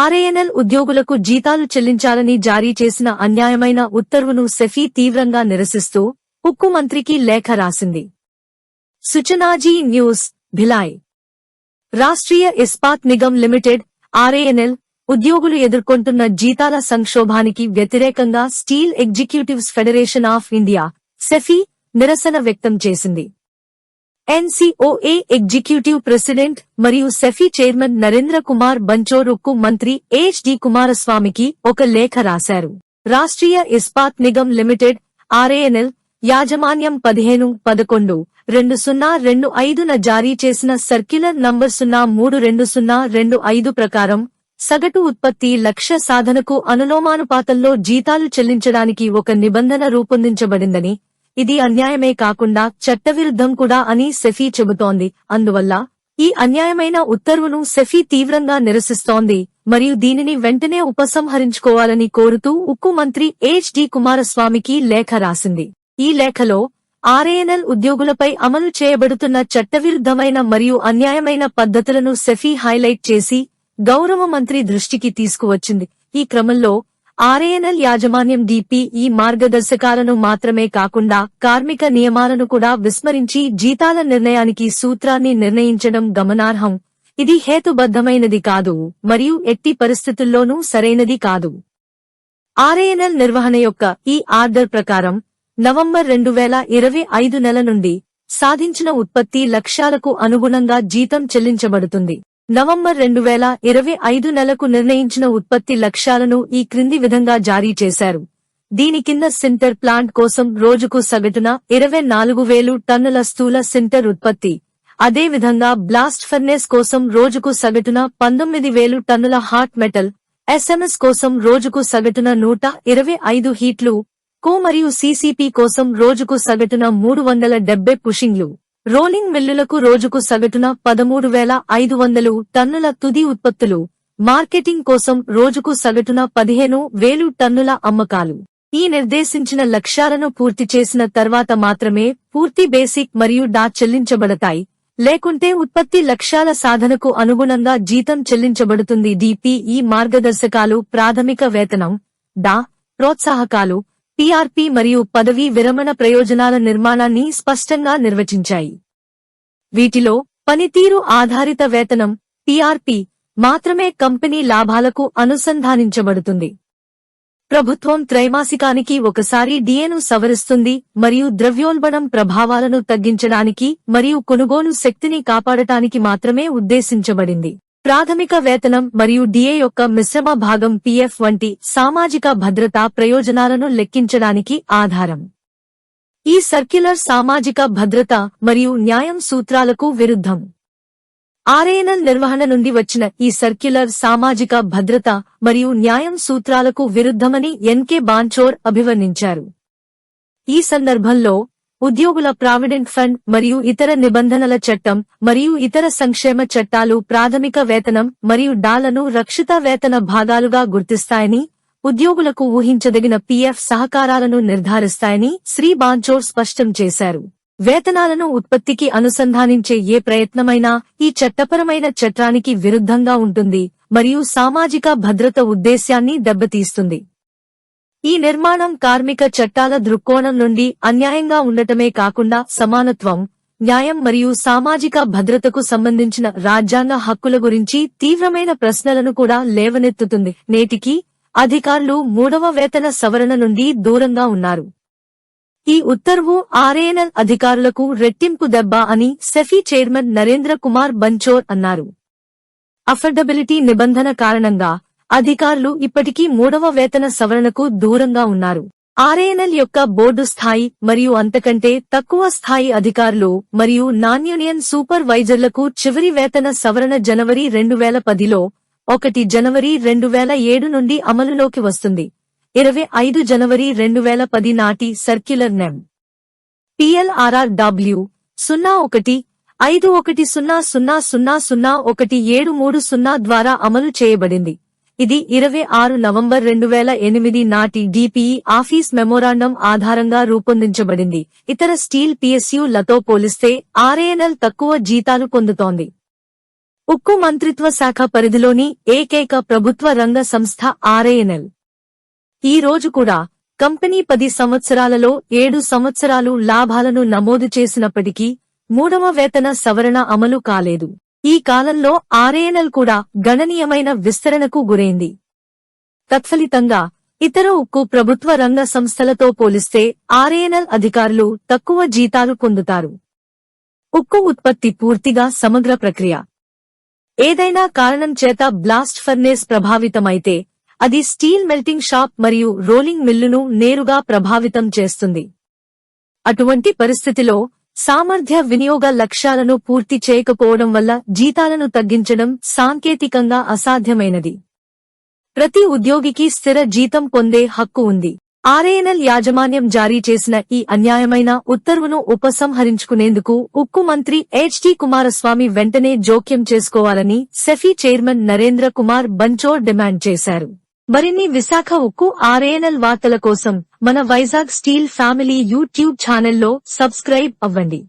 RANL ఉద్యోగులకు జీతాలు చెల్లించాలని జారీ చేసిన అన్యాయమైన ఉత్తర్వును సెఫీ తీవ్రంగా నిరసిస్తూ ఉక్కు మంత్రికి లేఖ రాసింది. Suchnaji News, Bhilai. Rashtriya Ispat Nigam Limited RANL ఉద్యోగులు ఎదుర్కొంటున్న జీతాల సంక్షోభానికి వ్యతిరేకంగా Steel Executives Federation of India SEFI నిరసన వ్యక్తం చేసింది. ఎన్సీఓఏ ఎగ్జిక్యూటివ్ ప్రెసిడెంట్ మరియు సెఫీ చైర్మన్ నరేంద్ర కుమార్ బంచోర్ ఉక్కు మంత్రి హెచ్డి కుమారస్వామికి ఒక లేఖ రాశారు. రాష్ట్రీయ ఇస్పాత్ నిగమ్ లిమిటెడ్ ఆర్ఏఎన్ఎల్ యాజమాన్యం 15-11-2025న జారీ చేసిన సర్క్యులర్ నంబర్ 032025 ప్రకారం సగటు ఉత్పత్తి లక్ష్య సాధనకు అనులోమానుపాతంలో జీతాలు చెల్లించడానికి ఒక నిబంధన రూపొందించబడిందని, ఇది అన్యాయమే కాకుండా చట్టవిరుద్ధం కూడా అని సెఫీ చెబుతోంది. అందువల్ల ఈ అన్యాయమైన ఉత్తర్వును సెఫీ తీవ్రంగా నిరసిస్తోంది మరియు దీనిని వెంటనే ఉపసంహరించుకోవాలని కోరుతూ ఉక్కు మంత్రి హెచ్డి కుమారస్వామికి లేఖ రాసింది. ఈ లేఖలో ఆర్ఏఎన్ఎల్ ఉద్యోగులపై అమలు చేయబడుతున్న చట్టవిరుద్ధమైన మరియు అన్యాయమైన పద్ధతులను సెఫీ హైలైట్ చేసి గౌరవ మంత్రి దృష్టికి తీసుకువచ్చింది. ఈ క్రమంలో ఆర్ఏఎన్ఎల్ యాజమాన్యం డిపిఈ మార్గదర్శకాలను మాత్రమే కాకుండా కార్మిక నియమాలను కూడా విస్మరించి జీతాల నిర్ణయానికి సూత్రాన్ని నిర్ణయించడం గమనార్హం. ఇది హేతుబద్ధమైనది కాదు మరియు ఎట్టి పరిస్థితుల్లోనూ సరైనది కాదు. ఆర్ఏఎన్ఎల్ నిర్వహణ యొక్క ఈ ఆర్డర్ ప్రకారం నవంబర్ 2025 నెల నుండి సాధించిన ఉత్పత్తి లక్ష్యాలకు అనుగుణంగా జీతం చెల్లించబడుతుంది. నవంబర్ 2025 నెలకు నిర్ణయించిన ఉత్పత్తి లక్ష్యాలను ఈ క్రింది విధంగా జారీ చేశారు. దీని కింద సింటర్ ప్లాంట్ కోసం రోజుకు సగటున 24,000 టన్నుల స్థూల సింటర్ ఉత్పత్తి, అదేవిధంగా బ్లాస్ట్ ఫర్నేస్ కోసం రోజుకు సగటున 19,000 టన్నుల హాట్ మెటల్, ఎస్ఎంఎస్ కోసం రోజుకు సగటున 125 హీట్లు, కో మరియు సీసీపీ కోసం రోజుకు సగటున 370 పుషింగ్లు, రోలింగ్ మిల్లులకు రోజుకు సగటున 13,500 టన్నుల తుది ఉత్పత్తులు, మార్కెటింగ్ కోసం రోజుకు సగటున 15,000 టన్నుల అమ్మకాలు. ఈ నిర్దేశించిన లక్ష్యాలను పూర్తి చేసిన తర్వాత మాత్రమే పూర్తి బేసిక్ మరియు డా చెల్లించబడతాయి, లేకుంటే ఉత్పత్తి లక్ష్యాల సాధనకు అనుగుణంగా జీతం చెల్లించబడుతుంది. డిపిఈ మార్గదర్శకాలు ప్రాథమిక వేతనం, డా, ప్రోత్సాహకాలు, టీఆర్పీ మరియు పదవీ విరమణ ప్రయోజనాల నిర్మాణాన్ని స్పష్టంగా నిర్వచించాయి. వీటిలో పనితీరు ఆధారిత వేతనం, టీఆర్పీ, మాత్రమే కంపెనీ లాభాలకు అనుసంధానించబడుతుంది. ప్రభుత్వం త్రైమాసికానికి ఒకసారి డిఏను సవరిస్తుంది మరియు ద్రవ్యోల్బణం ప్రభావాలను తగ్గించడానికి మరియు కొనుగోలు శక్తిని కాపాడటానికి మాత్రమే ఉద్దేశించబడింది. ప్రాథమిక వేతనం మరియు డిఏ యొక్క మిశ్రమ భాగం పీఎఫ్ వంటి సామాజిక భద్రతా ప్రయోజనాలను లెక్కించడానికి ఆధారం. ఈ సర్క్యులర్ సామాజిక భద్రత మరియు న్యాయం సూత్రాలకు విరుద్ధం. ఆర్ఏఎన్ఎల్ నిర్వహణ నుండి వచ్చిన ఈ సర్క్యులర్ సామాజిక భద్రత మరియు న్యాయం సూత్రాలకు విరుద్ధమని ఎన్కే బాన్చోర్ అభివర్ణించారు. ఈ సందర్భంలో ఉద్యోగుల ప్రావిడెంట్ ఫండ్ మరియు ఇతర నిబంధనల చట్టం మరియు ఇతర సంక్షేమ చట్టాలు ప్రాథమిక వేతనం మరియు డాలను రక్షిత వేతన భాగాలుగా గుర్తిస్తాయని, ఉద్యోగులకు ఊహించదగిన పీఎఫ్ సహకారాలను నిర్ధారిస్తాయని శ్రీ బాన్చోర్ స్పష్టం చేశారు. వేతనాలను ఉత్పత్తికి అనుసంధానించే ఏ ప్రయత్నమైనా ఈ చట్టపరమైన చట్టానికి విరుద్ధంగా ఉంటుంది మరియు సామాజిక భద్రత ఉద్దేశ్యాన్ని దెబ్బతీస్తుంది. ఈ నిర్మాణం కార్మిక చట్టాల దృక్కోణం నుండి అన్యాయంగా ఉండటమే కాకుండా సమానత్వం, న్యాయం మరియు సామాజిక భద్రతకు సంబంధించిన రాజ్యాంగ హక్కుల గురించి తీవ్రమైన ప్రశ్నలను కూడా లేవనెత్తుతుంది. నేటికి అధికారులు 3వ వేతన సవరణ నుండి దూరంగా ఉన్నారు. ఈ ఉత్తర్వు ఆర్ఏఎన్ఎల్ అధికారులకు రెట్టింపు దెబ్బ అని సెఫీ చైర్మన్ నరేంద్ర కుమార్ బంచోర్ అన్నారు. అఫోర్డబిలిటీ నిబంధన కారణంగా అధికారులు ఇప్పటికీ 3వ వేతన సవరణకు దూరంగా ఉన్నారు. ఆర్ఏఎన్ఎల్ యొక్క బోర్డు స్థాయి మరియు అంతకంటే తక్కువ స్థాయి అధికారులు మరియు నాన్ యూనియన్ సూపర్వైజర్లకు చివరి వేతన సవరణ జనవరి 2010లో 1 జనవరి 2007 నుండి అమలులోకి వస్తుంది. 25 జనవరి 2010 నాటి సర్క్యులర్ నెం. PLRRW 015100001730 ద్వారా అమలు చేయబడింది. ఇది 26 నవంబర్ 2008 నాటి డిపిఈ ఆఫీస్ మెమోరాండం ఆధారంగా రూపొందించబడింది. ఇతర స్టీల్ పిఎస్యు లతో పోలిస్తే ఆర్ఏఎన్ఎల్ తక్కువ జీతాలు పొందుతోంది. ఉక్కు మంత్రిత్వ శాఖ పరిధిలోని ఏకైక ప్రభుత్వ రంగ సంస్థ ఆర్ఐఎన్ఎల్. ఈ రోజు కూడా కంపెనీ 10 సంవత్సరాలలో 7 సంవత్సరాలు లాభాలను నమోదు చేసినప్పటికీ 3వ వేతన సవరణ అమలు కాలేదు. ఈ కాలంలో ఆర్ఐఎన్ఎల్ కూడా గణనీయమైన విస్తరణకు గురైంది. తత్ఫలితంగా ఇతర ఉక్కు ప్రభుత్వ రంగ సంస్థలతో పోలిస్తే ఆర్ఐఎన్ఎల్ అధికారులు తక్కువ జీతాలు పొందుతారు. ఉక్కు ఉత్పత్తి పూర్తిగా సమగ్ర ప్రక్రియ. ఏదైనా కారణం చేత బ్లాస్ట్ ఫర్నేస్ ప్రభావితమైతే అది స్టీల్ మెల్టింగ్ షాప్ మరియు రోలింగ్ మిల్లును నేరుగా ప్రభావితం చేస్తుంది. అటువంటి పరిస్థితిలో సామర్థ్య వినియోగ లక్ష్యాలను పూర్తి చేయకపోవడం వల్ల జీతాలను తగ్గించడం సాంకేతికంగా అసాధ్యమైనది. ప్రతి ఉద్యోగికి స్థిర జీతం పొందే హక్కు ఉంది. ఆర్ఐఎన్ఎల్ యాజమాన్యం జారీ చేసిన ఈ అన్యాయమైన ఉత్తర్వును ఉపసంహరించుకునేందుకు ఉక్కు మంత్రి హెచ్డి కుమారస్వామి వెంటనే జోక్యం చేసుకోవాలని సెఫీ చైర్మన్ నరేంద్ర కుమార్ బన్చోడ్ డిమాండ్ చేశారు. మరిన్ని విశాఖ ఉక్కు ఆర్ఐఎన్ఎల్ వార్తల కోసం మన వైజాగ్ స్టీల్ ఫ్యామిలీ యూట్యూబ్ ఛానల్లో సబ్స్క్రైబ్ అవ్వండి.